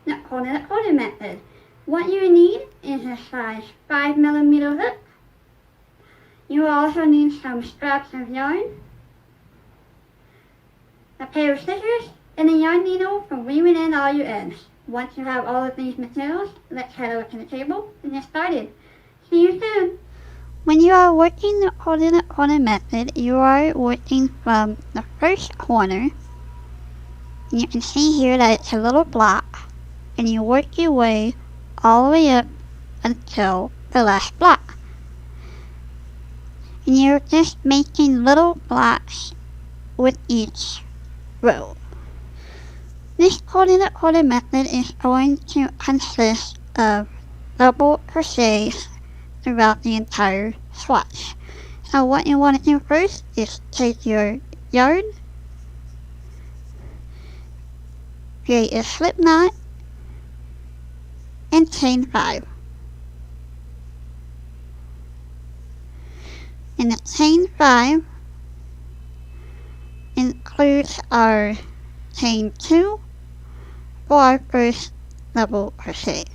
the Untitled Method. What you need is a size 5mm hook. You will also need some straps of yarn, a pair of scissors, and a yarn needle for weaving in all your ends. Once you have all of these materials, let's head over to the table and get started. See you soon! When you are working the alternate corner method, you are working from the first corner. You can see here that it's a little block, and you work your way all the way up until the last block. And you're just making little blocks with each row. This alternate corner method is going to consist of double crochets throughout the entire swatch. So what you want to do first is take your yarn, create a slip knot, and chain 5. And the chain 5 includes our chain 2 for our first double crochet.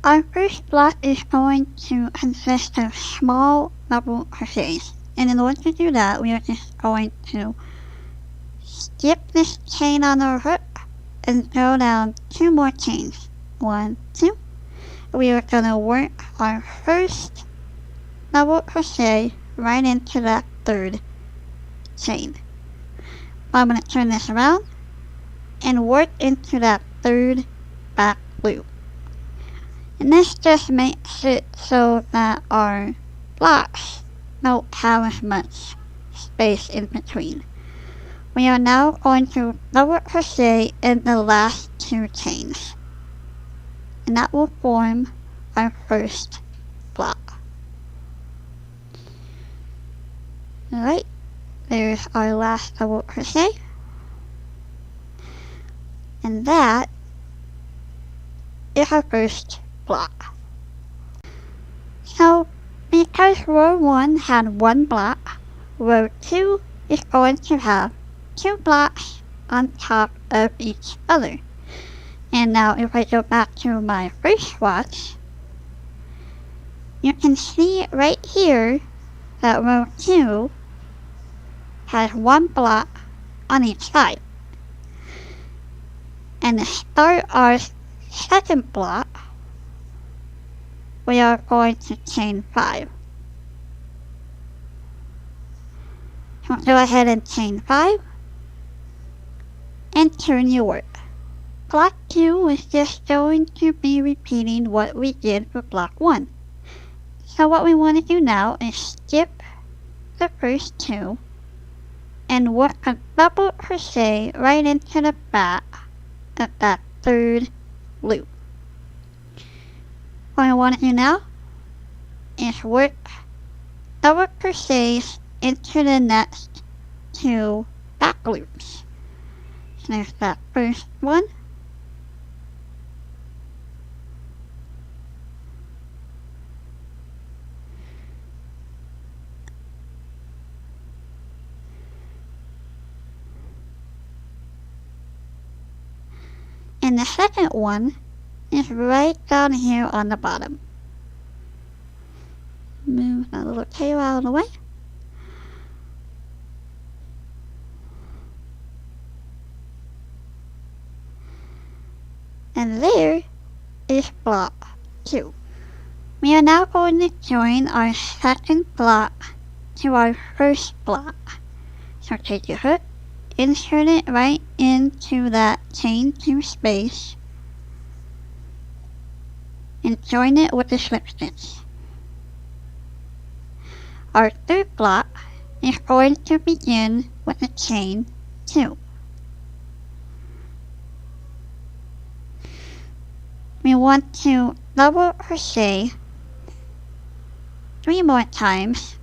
Our first block is going to consist of small double crochets, and in order to do that, we are just going to skip this chain on our hook and throw down 2 more chains. 1, 2. We are going to work our first double crochet right into that third chain. I'm going to turn this around and work into that third back loop. And this just makes it so that our blocks don't have as much space in between. We are now going to double crochet in the last 2 chains, and that will form our first block. Alright, there's our last double crochet, and that is our first block. So, because row 1 had 1 block, row 2 is going to have 2 blocks on top of each other. And now if I go back to my first swatch, you can see right here that row 2 has 1 block on each side. And to start our second block, we are going to chain 5. So go ahead and chain 5 and turn your work. Block 2 is just going to be repeating what we did for block 1. So what we want to do now is skip the first 2 and work a double crochet right into the back of that third loop. What I want to do now is work double crochets into the next 2 back loops. So there's that first one, and the second one is right down here on the bottom. Move that little tail out of the way. And there is block 2. We are now going to join our second block to our first block. So take your hook, insert it right into that chain 2 space, and join it with the slip stitch. Our third block is going to begin with a chain 2. We want to double crochet 3 more times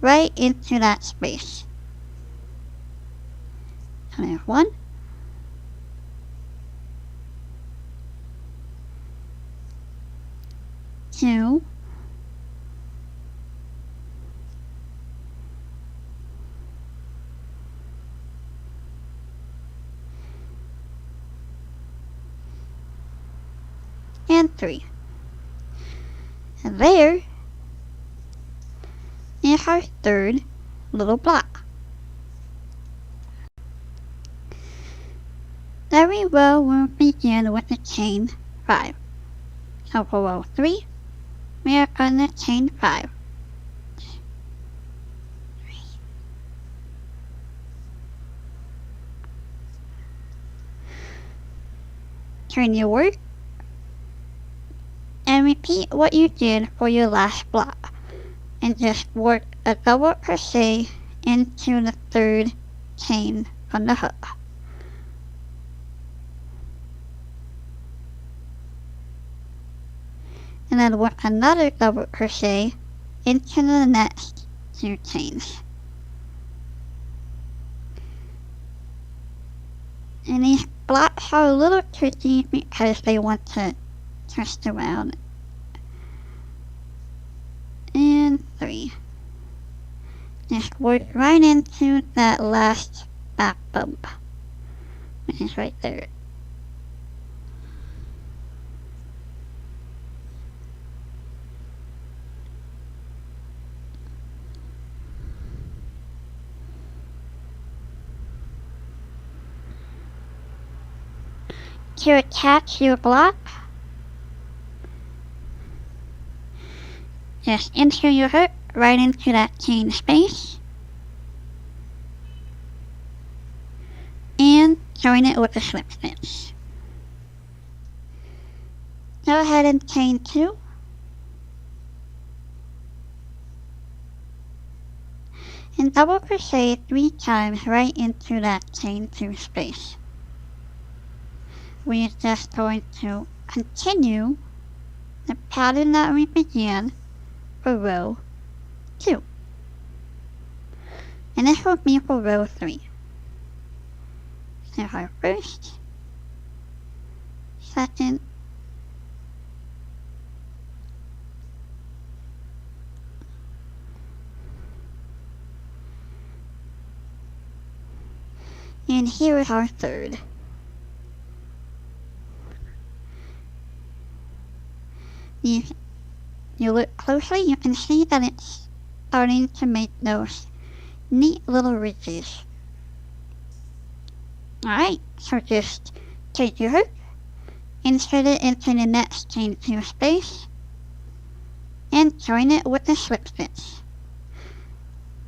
right into that space. So there's 1, 2, 3, and 3. And there is our third little block. Every row will begin with a chain 5. So for row 3, we are going to chain 5. Turn your work and repeat what you did for your last block, and just work a double crochet into the third chain from the hook. And then work another double crochet into the next 2 chains. And these blocks are a little tricky because they want to twist around. And 3. Just work right into that last back bump, which is right there. To attach your block, just insert your hook right into that chain space and join it with a slip stitch. Go ahead and chain 2 and double crochet 3 times right into that chain 2 space. We are just going to continue the pattern that we began for row 2. And this will be for row 3. So our first, second, and here is our third. If you look closely, you can see that it's starting to make those neat little ridges. Alright, so just take your hook, insert it into the next chain 2 space, and join it with a slip stitch.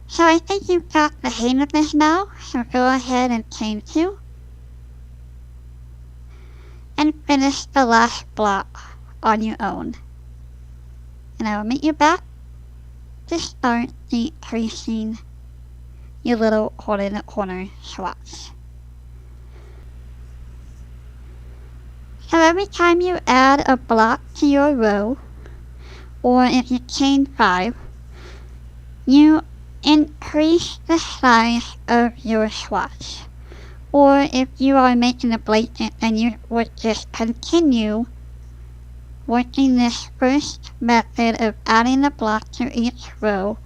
So I think you've got the hang of this now, so go ahead and chain 2, and finish the last block on your own. And I will meet you back to start decreasing your little corner swatch. So every time you add a block to your row, or if you chain 5, you increase the size of your swatch. Or if you are making a blanket, then you would just continue working this first method of adding a block to each row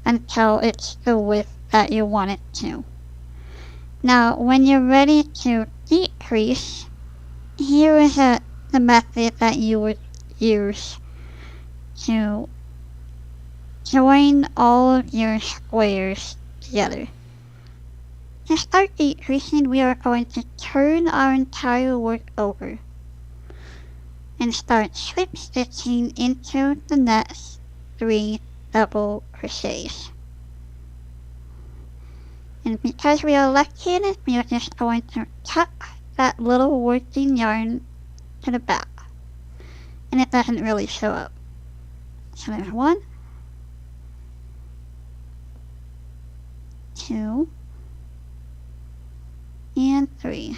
until it's the width that you want it to. Now, when you're ready to decrease, here is the method that you would use to join all of your squares together. To start decreasing, we are going to turn our entire work over and start slip stitching into the next 3 double crochets. And because we are left-handed, we are just going to tuck that little working yarn to the back, and it doesn't really show up. So there's 1, 2, and 3.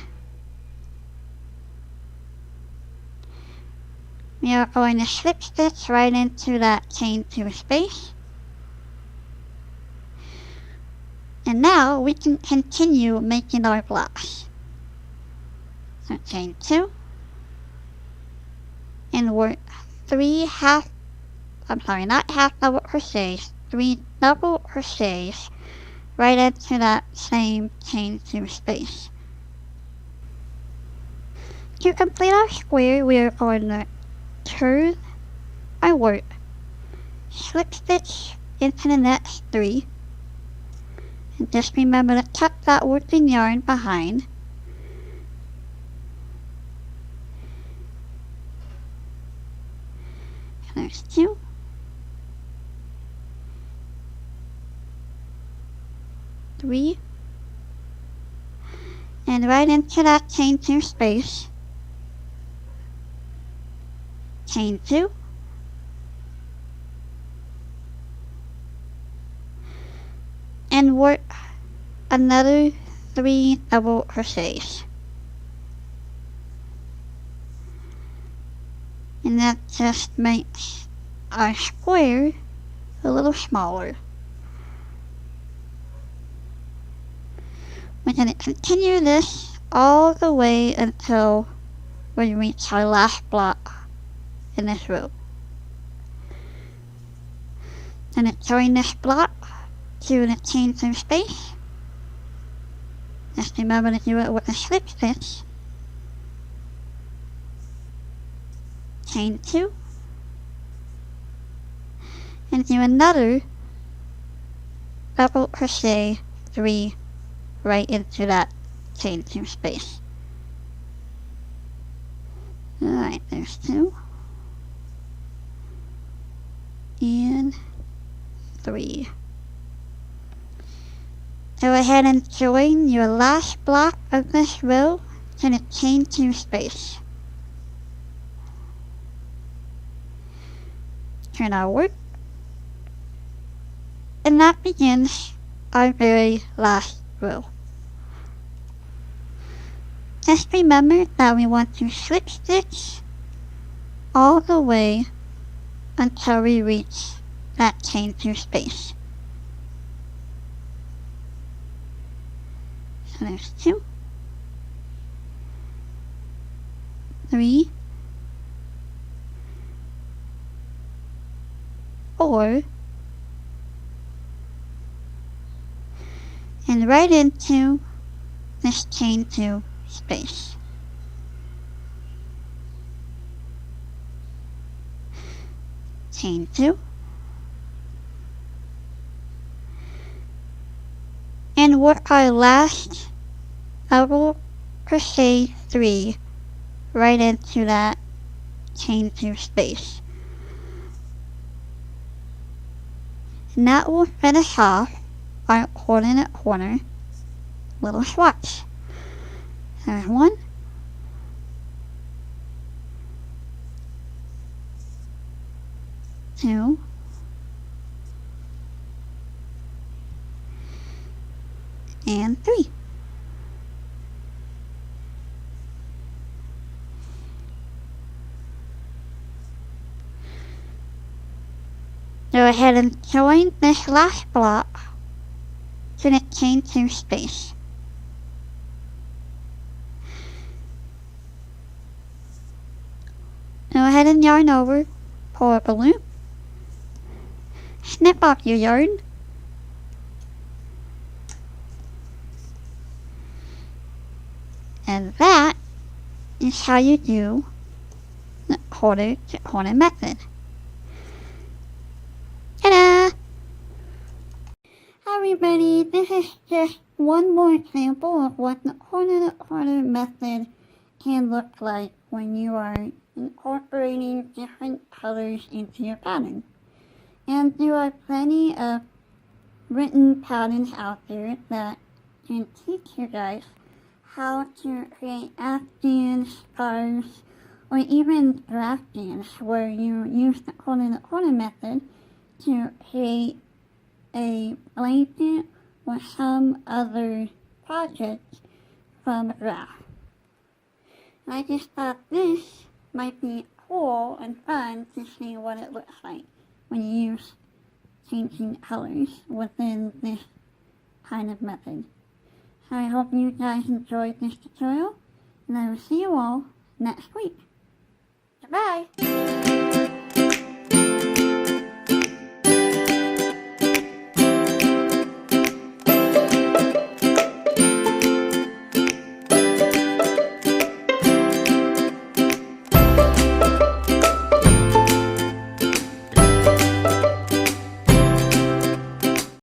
We are going to slip stitch right into that chain 2 space. And now we can continue making our blocks. So chain 2 and work 3 double crochets, 3 double crochets right into that same chain 2 space. To complete our square, we are going to curve I work, slip stitch into the next 3, and just remember to tuck that working yarn behind. And there's 2, 3, and right into that chain 2 space, chain 2, and work another 3 double crochets. And that just makes our square a little smaller. We're going to continue this all the way until we reach our last block in this row. Then join this block to the chain 2 space. Just remember to do it with a slip stitch. Chain 2, and do another double crochet 3 right into that chain 2 space. Alright, there's 2 and 3. Go ahead and join your last block of this row to the chain 2 space. Turn our work, and that begins our very last row. Just remember that we want to slip stitch all the way until we reach that chain 2 space. So there's 2, 3, 4, and right into this chain 2 space. Chain 2, and work our last double crochet 3 right into that chain 2 space. And that will finish off our coordinate corner little swatch. There's 1, 2, and 3. Go ahead and join this last block to the chain 2 space. Go ahead and yarn over, pull up a loop, snip off your yarn, and that is how you do the quarter to corner method. Ta-da! Hi everybody, this is just one more example of what the corner to corner method can look like when you are incorporating different colors into your pattern. And there are plenty of written patterns out there that can teach you guys how to create afghans, scarves, or even afghans where you use the corner to corner method to create a blanket or some other project from a graph. I just thought this might be cool and fun to see what it looks like when you use changing colors within this kind of method. So I hope you guys enjoyed this tutorial, and I will see you all next week. Goodbye!